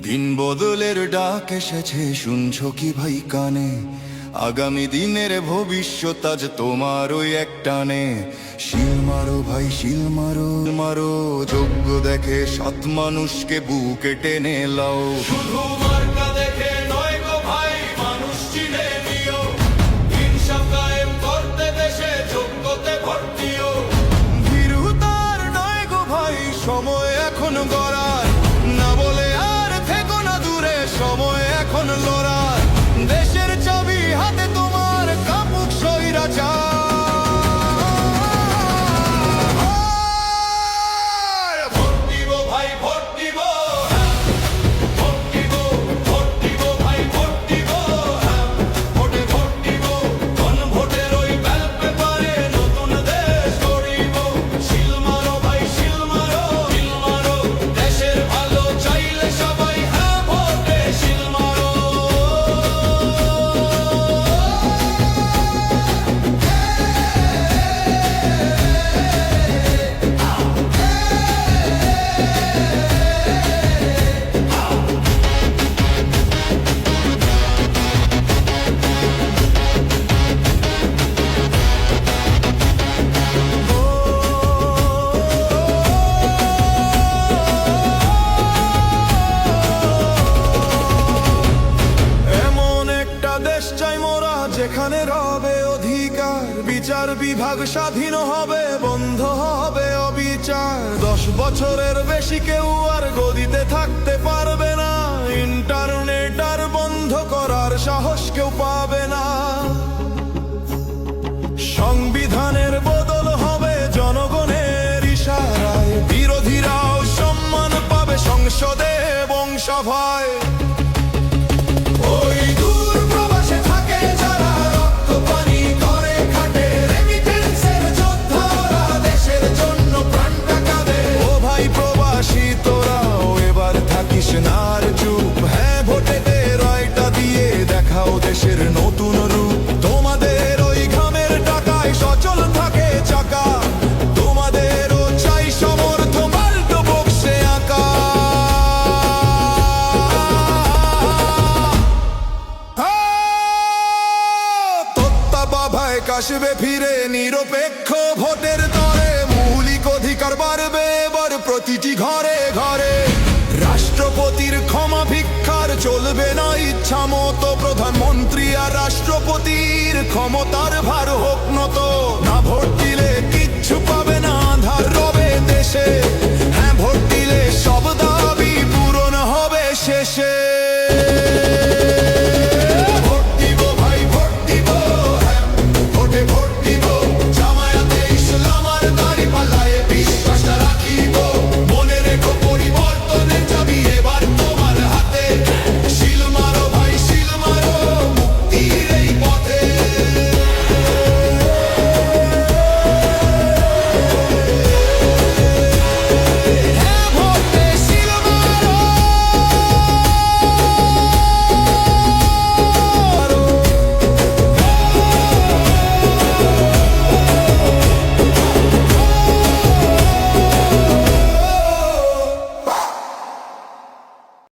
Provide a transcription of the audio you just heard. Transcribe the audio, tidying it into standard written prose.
দিন বদলের ডাক এসেছে, শুনছো কি ভাই কানে? আগামী দিনের ভবিষ্যৎ আজ তোমার ওই একটানে। শিল মারো ভাই শিল মারো মারো, যোগ্য দেখে সৎ মানুষকে বুকে টেনে লাও। শুধু মার্কা দেখে নয় গো ভাই, মানুষ চিনে নিও। ইনসাফ কায়েম করতে দেশে যোগ্যতে ভর্তিও। ভীরুতার নয় গো ভাই, সময় এখন গড়ার। না বলে আর থেকো না দূরে, সময় এখন লড়ার। দেশের চাবি হাতে তোমার, কাপুক স্বৈরাচার। ভোট দিব ভাই ভোট দিব, ভোট দিব, ভোট দিব ভাই ভোট দিব। ভোটে ভোট দিব, ভোটের ওই ব্যালট পেপারে নতুন দেশ গড়িব। শিল মারো ভাই শিল মারো, শিল মারো। দেশের ভালো চাইলে সবাই হ্যাঁ ভোটে শিল মারো। এমন একটা দেশ চাই মোরা, যেখানে রবে অধিকার। বিচার বিভাগ স্বাধীন হবে, বন্ধ হবে অবিচার। 10 বছরের বেশি কেউ আর গদিতে থাকতে পারবে না। ইন্টারনেট আর বন্ধ করার সাহস কেউ পাবে না। সংবিধানের বদল হবে জনগণের ইশারায়। বিরোধীরাও সম্মান পাবে সংসদে এবং সভায়। ওই দূর প্রবাসে থাকে যারা, রক্ত পানি করে খাটে। রেমিটেন্সের যোদ্ধারা দেশের জন্য প্রাণটা কাঁদে। ও ভাই প্রবাসী তোরাও এবার থাকিস না আর চুপ। হ্যাঁ ভোটে দে রায়টা দিয়ে দেখাও দেশের নতুন রূপ। তোমাদের ওই ঘামের টাকায় সচল থাকে চাকা। তোমাদেরও চাই সমর্থ, পাল্টো বক্সে আঁকা। তোত্তা বাভায় কাশবে ফিরে নিরপেক্ষ ভোটের তরে। মৌলিক অধিকার বাড়বে এবার প্রতিটি ঘরে ঘরে। রাষ্ট্রপতির ক্ষমা ভিক্ষার চলবে না ইচ্ছা মতো। প্রধানমন্ত্রী আর রাষ্ট্রপতির ক্ষমতার ভার হোক নত।